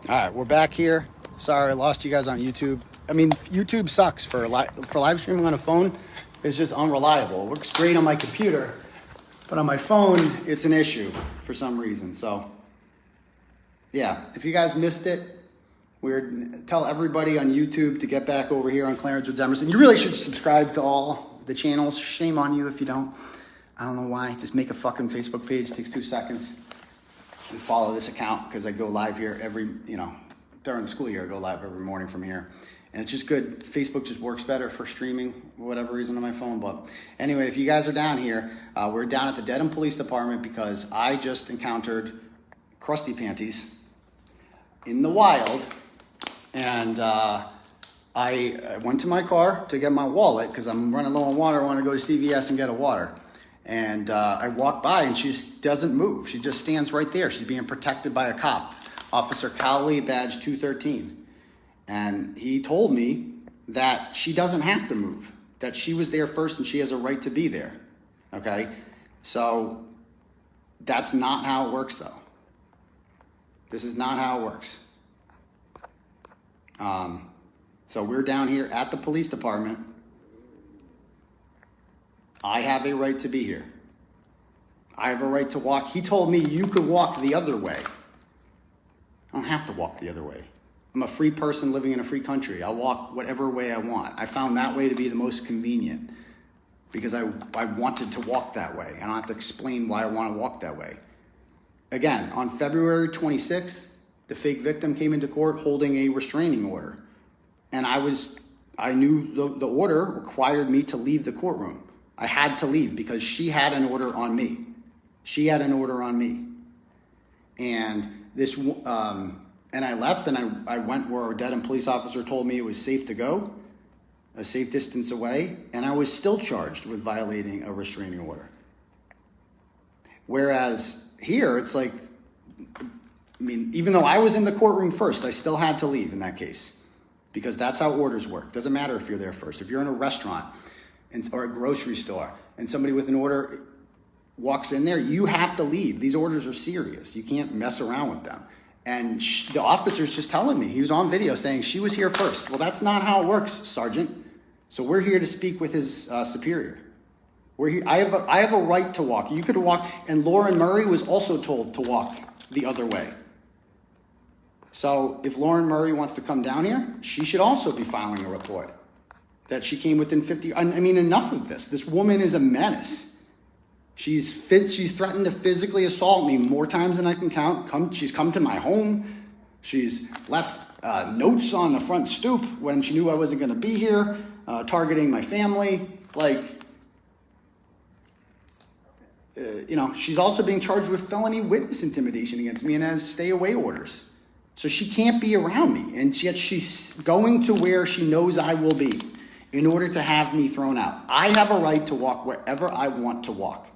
All right, we're back here. Sorry, I lost you guys on YouTube. I mean, YouTube sucks for live streaming on a phone. It's just unreliable. It works great on my computer, but on my phone, it's an issue for some reason. So, yeah, if you guys missed it, tell everybody on YouTube to get back over here on Clarence with Emerson. You really should subscribe to all the channels. Shame on you if you don't. I don't know why. Just make a fucking Facebook page. It takes 2 seconds. And follow this account because I go live here during the school year. I go live every morning from here. And it's just good. Facebook just works better for streaming for whatever reason on my phone. But anyway, if you guys are down here, we're down at the Dedham Police Department because I just encountered 𝗪𝗪 panties in the wild. And I went to my car to get my wallet because I'm running low on water. I want to go to CVS and get a water. And I walk by and she doesn't move. She just stands right there. She's being protected by a cop, Officer 𝗏𝗏𝗏, badge 213. And he told me that she doesn't have to move, that she was there first and she has a right to be there. Okay? So that's not how it works, though. This is not how it works. So we're down here at the police department. I have a right to be here. I have a right to walk. He told me you could walk the other way. I don't have to walk the other way. I'm a free person living in a free country. I'll walk whatever way I want. I found that way to be the most convenient because I wanted to walk that way. I don't have to explain why I want to walk that way. Again, on February 26th, the fake victim came into court holding a restraining order. And I knew the order required me to leave the courtroom. I had to leave because she had an order on me. She had an order on me. And and I left and I went where a Dedham police officer told me it was safe to go, a safe distance away, and I was still charged with violating a restraining order. Whereas here, it's like, even though I was in the courtroom first, I still had to leave in that case because that's how orders work. Doesn't matter if you're there first. If you're in a restaurant or a grocery store and somebody with an order walks in there, you have to leave. These orders are serious. You can't mess around with them. And the officer's just telling me, he was on video saying she was here first. Well, that's not how it works, Sergeant. So we're here to speak with his superior. We're here. I have a right to walk. You could walk, and Lauren Murray was also told to walk the other way. So if Lauren Murray wants to come down here, she should also be filing a report that she came within 50. I mean, enough of this. This woman is a menace. She's threatened to physically assault me more times than I can count. She's come to my home. She's left notes on the front stoop when she knew I wasn't going to be here, targeting my family. She's also being charged with felony witness intimidation against me and has stay-away orders. So she can't be around me, and yet she's going to where she knows I will be in order to have me thrown out. I have a right to walk wherever I want to walk,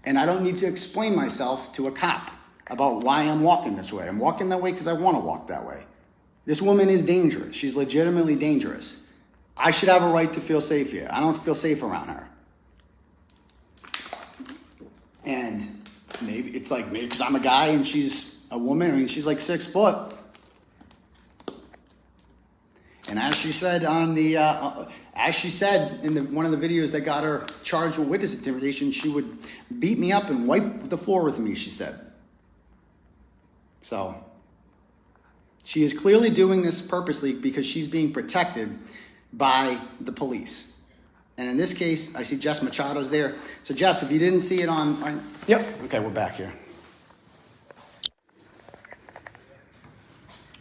and I don't need to explain myself to a cop about why I'm walking this way. I'm walking that way because I want to walk that way. This woman is dangerous. She's legitimately dangerous. I should have a right to feel safe here. I don't feel safe around her. And maybe because I'm a guy and she's a woman. I mean, she's like 6 foot. And as she said in one of the videos that got her charged with witness intimidation, she would beat me up and wipe the floor with me, she said. So she is clearly doing this purposely because she's being protected by the police. And in this case, I see Jess Machado's there. So Jess, if you didn't see it yep. Okay, we're back here.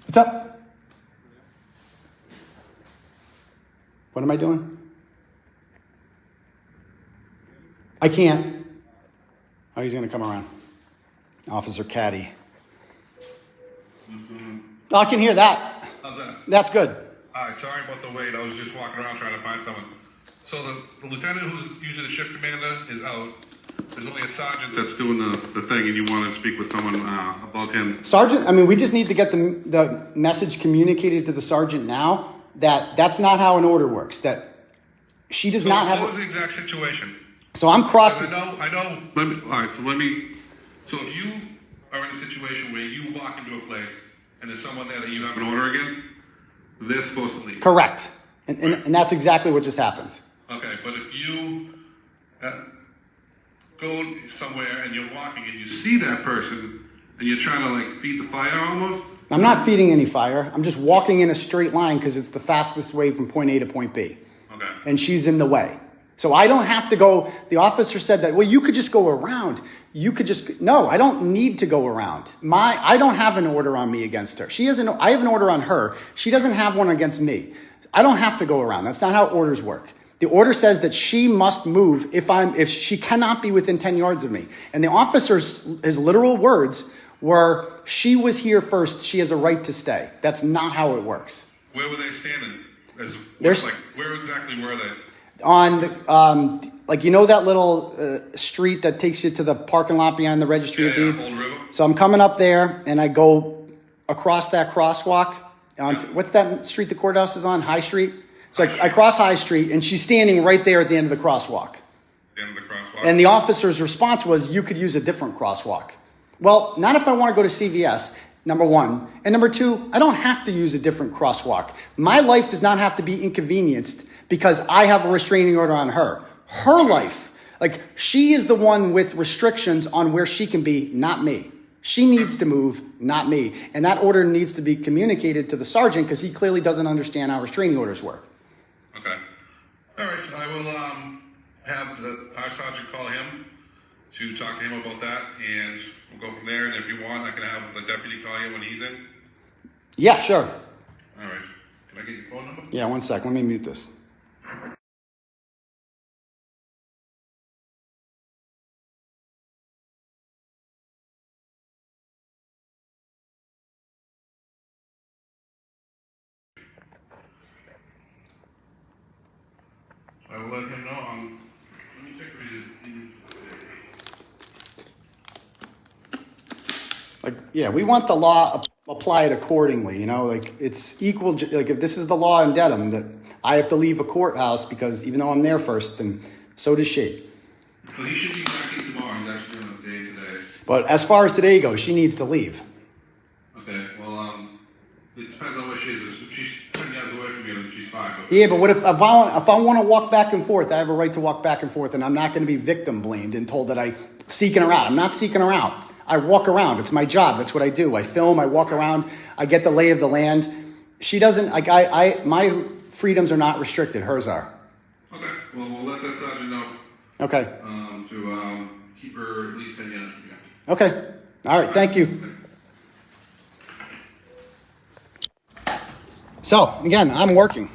What's up? What am I doing? I can't. Oh, he's going to come around. Officer Caddy. Mm-hmm. Oh, I can hear that. How's that? That's good. All right, sorry about the wait. I was just walking around trying to find someone. So the lieutenant who's usually the shift commander is out. There's only a sergeant that's doing the thing, and you want to speak with someone about him. Sergeant, we just need to get the message communicated to the sergeant now that that's not how an order works. That she does not have. What was the exact situation? So I'm crossing. I know. So if you are in a situation where you walk into a place and there's someone there that you have an order against, they're supposed to leave. Correct. And that's exactly what just happened. Okay, but if you go somewhere and you're walking and you see that person and you're trying to like feed the fire almost. I'm not feeding any fire. I'm just walking in a straight line because it's the fastest way from point A to point B. Okay. And she's in the way. So I don't have to go. The officer said that, well, you could just go around. You could just, no, I don't need to go around. I don't have an order on me against her. I have an order on her. She doesn't have one against me. I don't have to go around. That's not how orders work. The order says that she must move if she cannot be within 10 yards of me. And the officer's, his literal words were, she was here first. She has a right to stay. That's not how it works. Where were they standing? Where exactly were they? On the, like, you know that little street that takes you to the parking lot behind the registry of deeds? Old River. So I'm coming up there and I go across that crosswalk. What's that street the courthouse is on? High Street? So I cross High Street and she's standing right there at the end of the crosswalk. The end of the crosswalk. And the officer's response was, you could use a different crosswalk. Well, not if I want to go to CVS, number one. And number two, I don't have to use a different crosswalk. My life does not have to be inconvenienced because I have a restraining order on her. Her life, like, she is the one with restrictions on where she can be, not me. She needs to move, not me. And that order needs to be communicated to the sergeant because he clearly doesn't understand how restraining orders work. Okay. All right. I will have our sergeant call him to talk to him about that, and we'll go from there. And if you want, I can have the deputy call you when he's in. Yeah, sure. All right. Can I get your phone number? Yeah, one sec. Let me mute this. I will let him know. Let me check Like, yeah, we want the law applied accordingly, you know, like it's equal. Like if this is the law in Dedham that I have to leave a courthouse because even though I'm there first, then so does she. Well, he should be back in tomorrow. He's actually on the day today. But as far as today goes, she needs to leave. Okay, well, it depends on what she is. If she's 10 yards away from you, then she's fine. But Yeah, but what if I want to walk back and forth? I have a right to walk back and forth, and I'm not going to be victim blamed and told that I'm seeking her out. I'm not seeking her out. I walk around. It's my job. That's what I do. I film. I walk around. I get the lay of the land. She doesn't. Like my freedoms are not restricted. Hers are. Okay. Well, we'll let that sergeant know. Okay. To keep her at least 10 yards from you. Okay. All right. Thank you. So again, I'm working.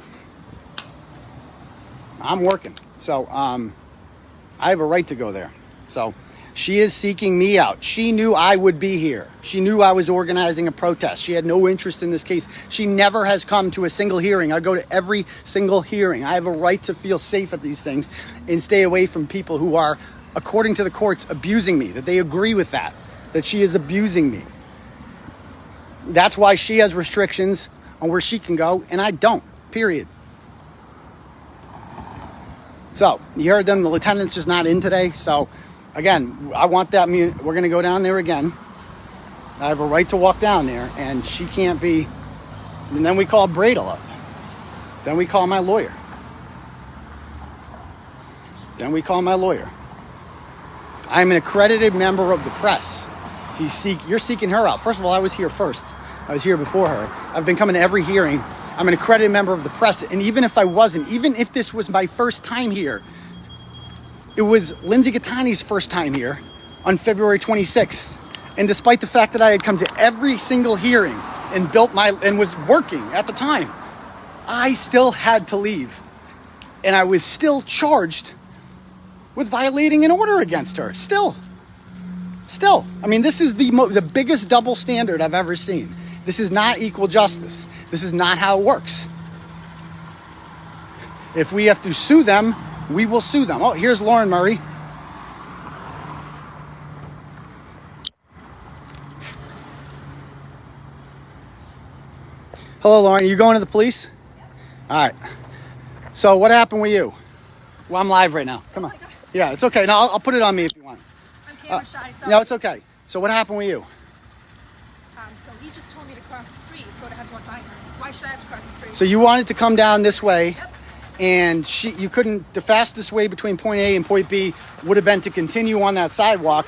So I have a right to go there. So she is seeking me out. She knew I would be here. She knew I was organizing a protest. She had no interest in this case. She never has come to a single hearing. I go to every single hearing. I have a right to feel safe at these things and stay away from people who are, according to the courts, abusing me, that they agree with that she is abusing me. That's why she has restrictions on where she can go and I don't, period. So you heard them. The lieutenant's just not in today. So again, I want that. We're going to go down there again. I have a right to walk down there, and she can't be. And then we call Bradel up. Then we call my lawyer. I'm an accredited member of the press. You're seeking her out. First of all, I was here first. I was here before her. I've been coming to every hearing. I'm an accredited member of the press. And even if I wasn't, even if this was my first time here, it was Lindsay Gattani's first time here on February 26th. And despite the fact that I had come to every single hearing and was working at the time, I still had to leave. And I was still charged with violating an order against her. Still. I mean, this is the biggest double standard I've ever seen. This is not equal justice. This is not how it works. If we have to sue them, we will sue them. Oh, here's Lauren Murray. Hello, Lauren. Are you going to the police? All right. So what happened with you? Well, I'm live right now. Come on. Yeah, it's okay. No, I'll put it on me if you want. I'm camera shy, so. No, it's okay. So what happened with you? So he just told me to cross the street, so I have to walk by her. Why should I have to cross the street? So you wanted to come down this way, Yep. and you couldn't. The fastest way between point A and point B would have been to continue on that sidewalk,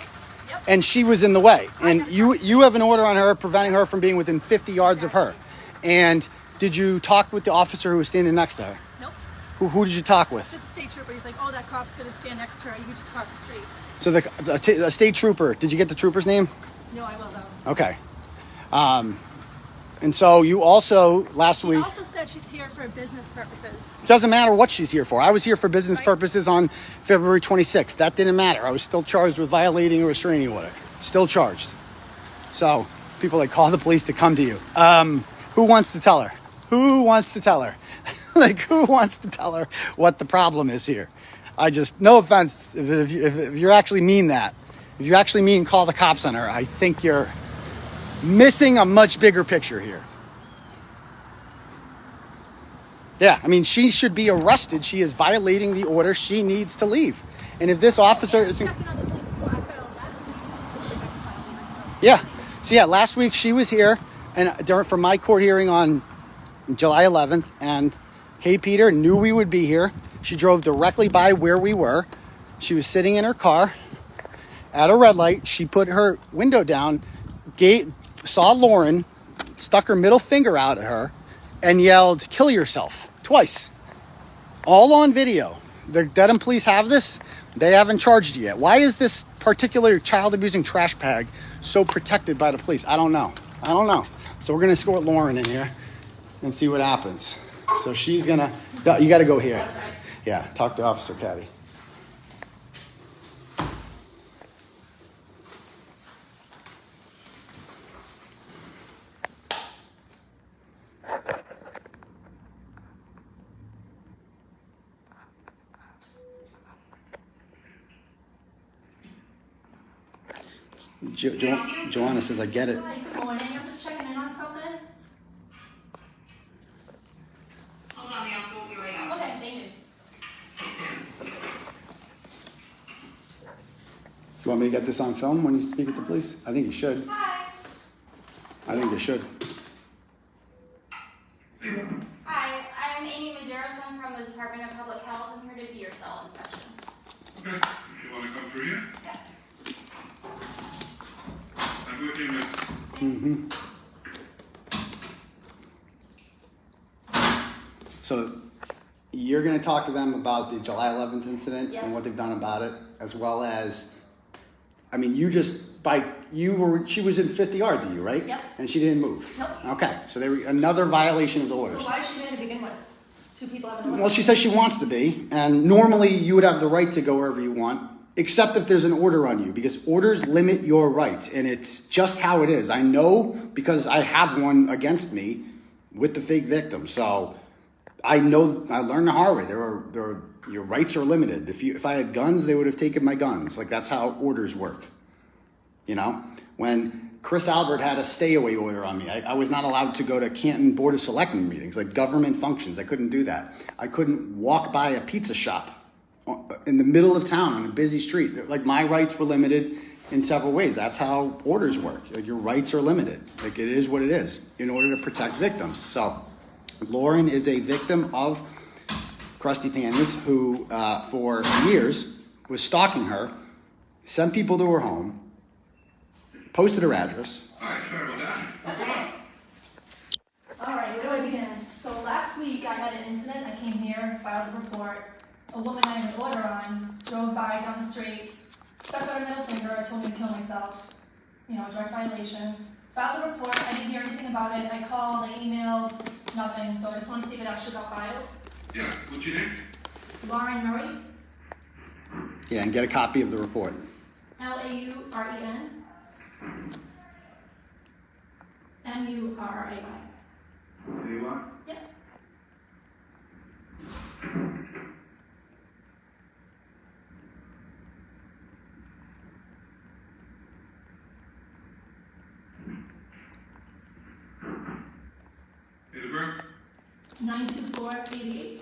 Yep. and she was in the way. And gotta you cross the you have an order on her preventing her from being within 50 yards of her. And did you talk with the officer who was standing next to her? Nope. Who did you talk with? Just a state trooper. He's like, oh, that cop's gonna stand next to her. You just cross the street. So the state trooper. Did you get the trooper's name? No, I will though. Okay. And so you also last She week. also said she's here for business purposes. Doesn't matter what she's here for. I was here for business Right. purposes on February 26th. That didn't matter. I was still charged with violating a restraining order. Still charged. So people like call the police to come to you. Who wants to tell her? Who wants to tell her? Like, who wants to tell her what the problem is here? No offense, if you actually mean that, if you actually mean call the cops on her, I think you're missing a much bigger picture here. Yeah, I mean, she should be arrested. She is violating the order. She needs to leave. And if this officer isn't... Checking on the police report I filed last week, which they got filed myself. Yeah. So yeah, last week she was here and for my court hearing on July 11th, and Kate Peter knew we would be here. She drove directly by where we were. She was sitting in her car at a red light. She put her window down, saw Lauren, stuck her middle finger out at her, and yelled, "Kill yourself," twice. All on video. The Dedham police have this. They haven't charged you yet. Why is this particular child abusing trash bag so protected by the police? I don't know. So we're going to escort Lauren in here and see what happens. So she's going to... You got to go here. Yeah, talk to Officer Caddy. Joanna says, I get it. Hi, good morning. I'm just checking in on something. Hold on, ma'am. We'll be right out. Okay, thank you. You want me to get this on film when you speak with the police? I think you should. Hi. I think you should. Hi, I'm Amy Majeris. I'm from the Department of Public Health. I'm here to do your cell inspection. Okay, if you want to come through here, Yeah. I'm with you, miss. So you're going to talk to them about the July 11th incident Yeah. and what they've done about it, as well as, I mean, she was in 50 yards of you, right? Yep. And she didn't move. Nope. Okay, so there was another violation of the orders. So why is she there to begin with? Two people have an order. Well, she says she wants to be, and normally you would have the right to go wherever you want, except if there's an order on you, because orders limit your rights, and it's just how it is. I know because I have one against me with the fake victim, so I know. I learned the hard way. Your rights are limited. If I had guns, they would have taken my guns. Like, that's how orders work. You know, when Chris Albert had a stay-away order on me, I was not allowed to go to Canton Board of Selectmen meetings, like government functions. I couldn't do that. I couldn't walk by a pizza shop in the middle of town on a busy street. Like, my rights were limited in several ways. That's how orders work. Like, your rights are limited. Like, it is what it is in order to protect victims. So Lauren is a victim of Crusty Pandas who, for years, was stalking her, sent people to her home, posted her address. All right, sorry about that. That's okay. All right, where do I begin? So last week I had an incident. I came here, filed the report. A woman I had an order on drove by down the street, stuck out her middle finger, told me to kill myself. You know, a direct violation. Filed the report. I didn't hear anything about it. I called, I emailed, nothing. So I just want to see if it actually got filed. Yeah, what's your name? Lauren Murray, Yeah, and get a copy of the report. Lauren Murray. Do you want? Yep. Date of birth? 92488.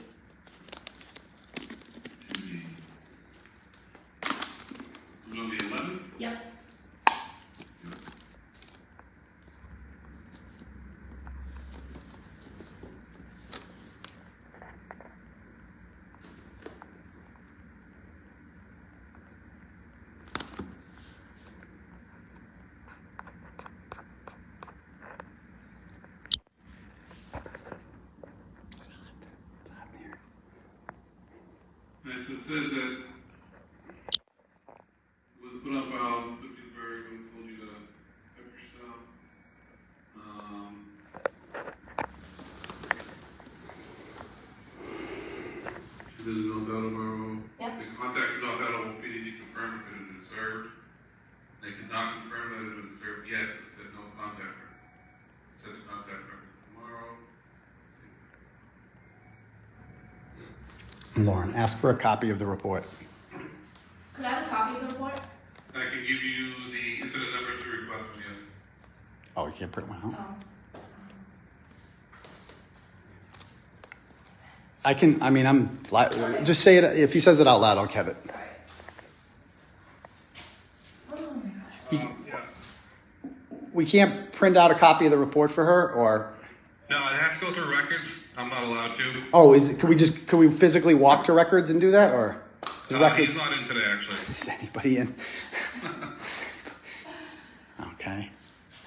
It was on the 11th? Yep. it says that it was put up out Pittsburgh and told you to help yourself. She doesn't know 𝗕𝗏𝗄𝗧. Yep. They contacted 𝗕𝗏𝗄𝗧 PD to confirm if it had been served. They could not confirm that it had been served yet, but said no contact her. Said to contact her tomorrow. Lauren, ask for a copy of the report. Could I have a copy of the report? I can give you the incident number to request one, yes. Oh, you can't print one out? Oh. I can, I mean, just say it. If he says it out loud, I'll have it. All right. Oh my God. We can't print out a copy of the report for her, or? No, it has to go through records. I'm not allowed to. Oh, could we physically walk to records and do that, or? He's not in today, actually. Is anybody in? Okay.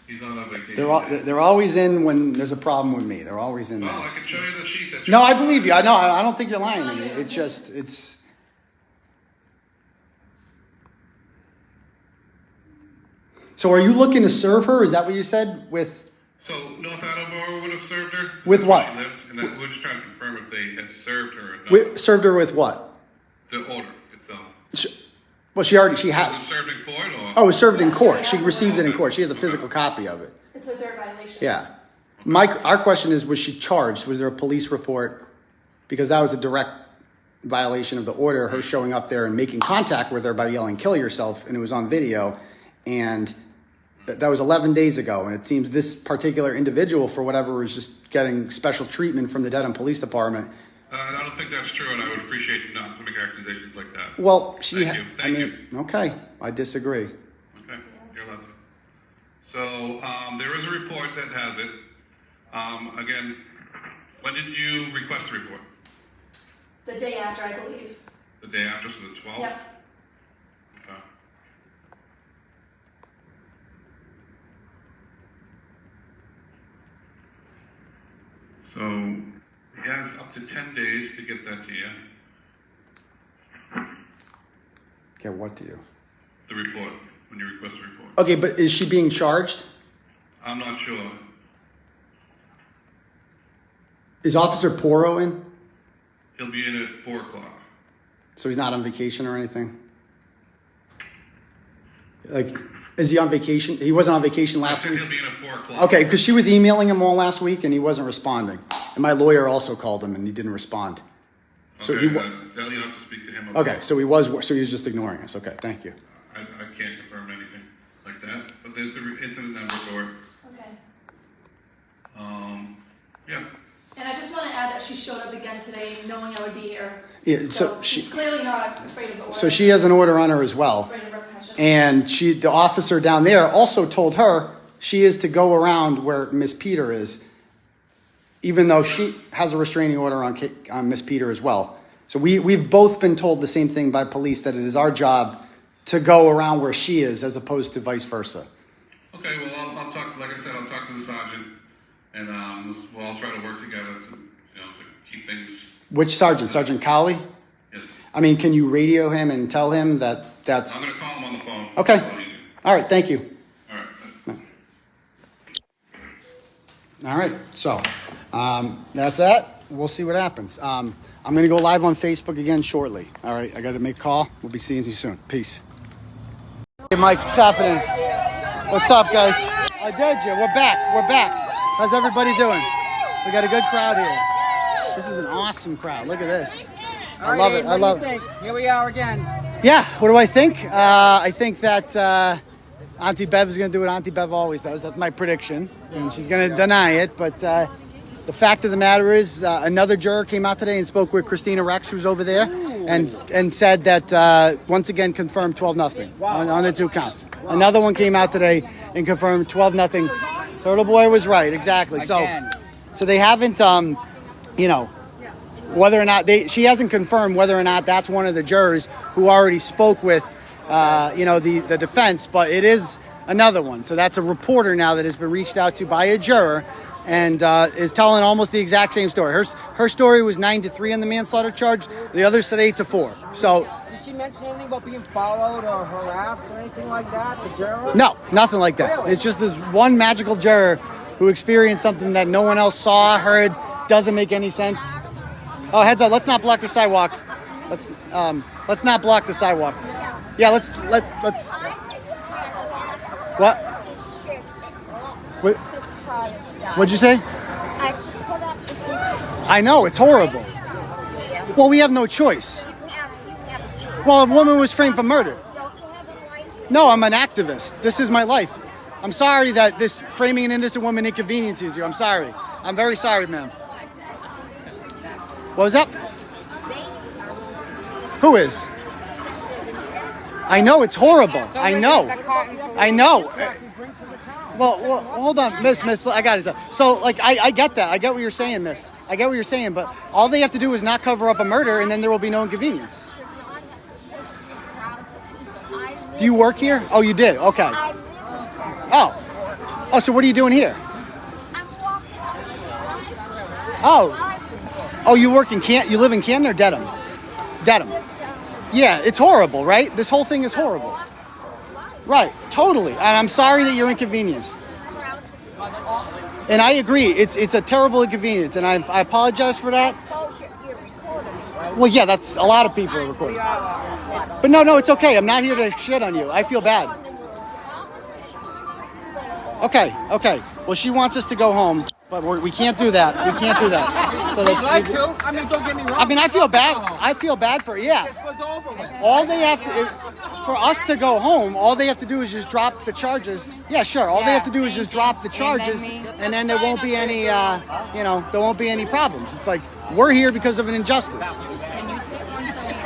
He's on a vacation. They're always in when there's a problem with me. They're always in there. Well, I can show you the sheet that No, I believe you. I know. I don't think you're lying to me. It's. So are you looking to serve her? Is that what you said? So North Attleboro would have served her? With what? She lived, and then we're just trying to confirm if they had served her or not. Served her with what? The order itself. Well, she has. Was it served in court or? Oh, it was served in court. She received it in court. She has a physical copy of it. It's a third violation. Yeah. Our question is, was she charged? Was there a police report? Because that was a direct violation of the order, her showing up there and making contact with her by yelling, "Kill yourself," and it was on video. And that was 11 days ago. And it seems this particular individual, for whatever, is just getting special treatment from the Dedham Police Department. I don't think that's true, and I would appreciate you not to make accusations like that. Well, Thank you. Okay, I disagree. Okay, you're allowed to. So there is a report that has it. Again, when did you request the report? The day after, I believe. The day after, so the 12th? Yep. Okay. So you have up to 10 days to get that to you. Get what to you? The report, when you request the report. Okay, but is she being charged? I'm not sure. Is Officer Poro in? He'll be in at 4 o'clock. So he's not on vacation or anything? Like, is he on vacation? He wasn't on vacation last week? He'll be in at 4 o'clock. Okay, because she was emailing him all last week and he wasn't responding. And my lawyer also called him and he didn't respond. So Okay, then you have to speak to him about okay, so he was just ignoring us. Okay, thank you. I can't confirm anything like that, but there's the incident number for it. Okay. Yeah. And I just want to add that she showed up again today, knowing I would be here. Yeah, So she's clearly not afraid of the order. So she has an order on her as well. Afraid of repercussions. And the officer down there also told her she is to go around where Miss Peter is, even though she has a restraining order on Miss Peter as well. So we've both been told the same thing by police, that it is our job to go around where she is as opposed to vice versa. Okay, well, I'll talk, like I said, I'll talk to the sergeant, and we'll all try to work together to keep things. Which sergeant? Sergeant 𝗁𝗂𝗁? Yes. I mean, can you radio him and tell him that that's... I'm going to call him on the phone. Okay. All right, thank you. All right. All right, so that's that. We'll see what happens. I'm going to go live on Facebook again shortly. All right, I got to make a call. We'll be seeing you soon. Peace. Hey, Mike, what's happening? What's up, guys? I did you. We're back. How's everybody doing? We got a good crowd here. This is an awesome crowd. Look at this. I love it. I love it. Here we are again. Yeah, what do I think? I think that Auntie Bev is going to do what Auntie Bev always does. That's my prediction. And she's going to deny it. But the fact of the matter is, another juror came out today and spoke with Christina Rex, who's over there, and said that, once again, confirmed 12-0 on the 2 counts. Wow. Another one came out today and confirmed 12-0. Turtleboy was right, exactly. Again. So they haven't, whether or not she hasn't confirmed whether or not that's one of the jurors who already spoke with, the defense, but it is another one. So that's a reporter now that has been reached out to by a juror and is telling almost the exact same story. Her story was 9-3 on the manslaughter charge. The others said 8-4. So. Did she mention anything about being followed or harassed or anything like that, the juror? No, nothing like that. Really? It's just this one magical juror who experienced something that no one else saw, heard, doesn't make any sense. Oh, heads up, let's not block the sidewalk. Let's not block the sidewalk. Yeah, let's. What? What'd you say? I know, it's horrible. Well, we have no choice. Well, a woman was framed for murder. No, I'm an activist. This is my life. I'm sorry that this framing an innocent woman inconveniences you. I'm sorry. I'm very sorry, ma'am. What was that? Who is? I know, it's horrible. I know. Well, hold on, miss, I got it. So, like, I get that. I get what you're saying, miss. I get what you're saying, but all they have to do is not cover up a murder, and then there will be no inconvenience. Do you work here? Oh, you did? Okay. Oh, so what are you doing here? Oh, you work in you live in Canton or Dedham? Dedham. Yeah, it's horrible, right? This whole thing is horrible. Right, totally. And I'm sorry that you're inconvenienced. And I agree, it's a terrible inconvenience, and I apologize for that. Well, yeah, that's a lot of people are recording. But no, it's okay. I'm not here to shit on you. I feel bad. Okay. Well, she wants us to go home, but we can't do that. We can't do that. So that's. Like to? I mean, don't get me wrong. I mean, I feel bad. I feel bad for yeah. This was over with. All they have to, for us to go home, all they have to do is just drop the charges. Yeah, sure. All they have to do is just drop the charges, and then there won't be any, there won't be any problems. It's like we're here because of an injustice.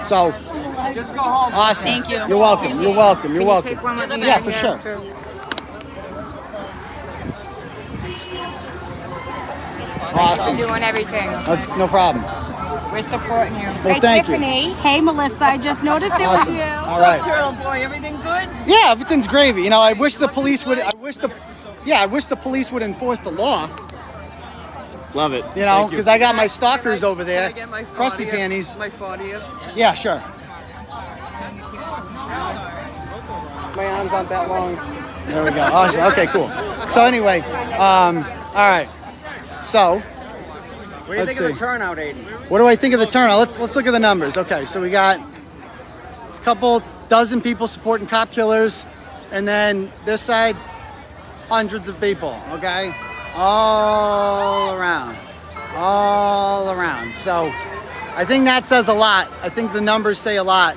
So. Just go home. Awesome. Thank you. You're welcome. You're welcome. You're welcome. Yeah, for sure. Awesome. Doing everything. That's no problem. We're supporting you. Well, thank you. Tiffany. Hey, Melissa, I just noticed it was Awesome. you. All right. Turtleboy, everything good? Yeah, everything's gravy. You know, I wish the police would. I wish the police would enforce the law. Love it. You know, because I got my stalkers over there. Can I get my Crusty 40th? panties. My 40th. Yeah, sure. My arms aren't that long. There we go. Awesome. Okay, cool. So anyway, all right. So. What do you think of the turnout, Aidan? What do I think of the turnout? Let's look at the numbers. Okay, so we got a couple dozen people supporting cop killers, and then this side, hundreds of people. Okay, all around. So I think that says a lot. I think the numbers say a lot.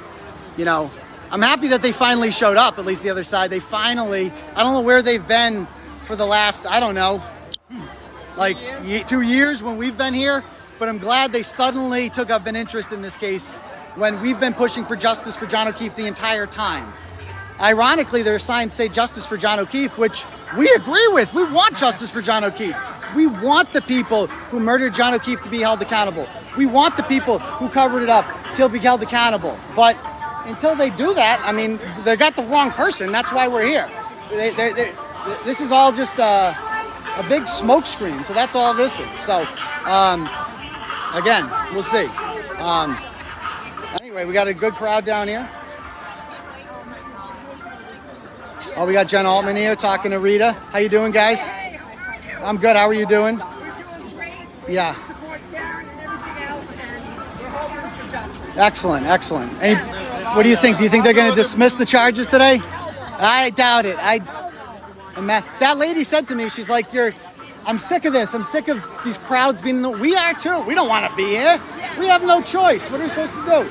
You know, I'm happy that they finally showed up. At least the other side, they finally. I don't know where they've been for the last. I don't know. Like 2 years when we've been here, but I'm glad they suddenly took up an interest in this case when we've been pushing for justice for John O'Keefe the entire time. Ironically, their signs say justice for John O'Keefe, which we agree with. We want justice for John O'Keefe. We want the people who murdered John O'Keefe to be held accountable. We want the people who covered it up to be held accountable. But until they do that, I mean, they got the wrong person. That's why we're here. This is all just a big smoke screen, so that's all this is. So, again, we'll see. Anyway, we got a good crowd down here. Oh, we got Jen Altman here talking to Rita. How you doing, guys? I'm good. How are you doing? We're doing great. Yeah. Support Karen and everything else, and we're hoping for justice. Excellent. What do you think? Do you think they're going to dismiss the charges today? I doubt it. That lady said to me, she's like, I'm sick of this. I'm sick of these crowds being we are too. We don't want to be here. We have no choice. What are we supposed to do?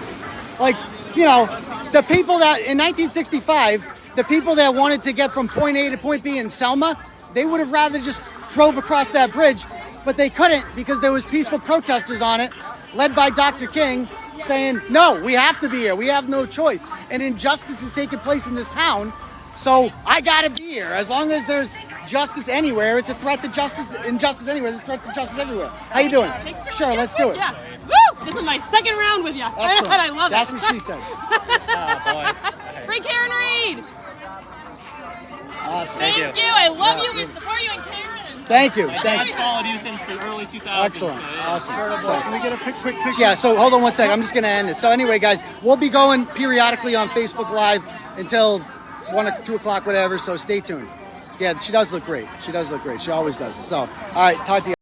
Like, you know, the people that in 1965, the people that wanted to get from point A to point B in Selma, they would have rather just drove across that bridge, but they couldn't because there was peaceful protesters on it, led by Dr. King, saying, no, we have to be here. We have no choice. And injustice is taking place in this town. So I gotta be here. As long as there's justice anywhere, it's a threat to justice. Injustice anywhere, it's a threat to justice everywhere. How you doing? Sure, let's do it. Yeah. Woo! This is my second round with you. Excellent. I love That's it. what she said. Oh, boy. Bring Karen Reed. Awesome. Thank you. I love you. We support you and Karen. Thank you. My Thank dad's you. followed you since the early 2000s. Excellent. So, yeah. Awesome. Turtleboy, can we get a quick picture? Yeah, so hold on one second. I'm just going to end it. So anyway, guys, we'll be going periodically on Facebook Live until 1 or 2 o'clock, whatever, so stay tuned. Yeah, she does look great. She does look great. She always does. So, all right, talk to you.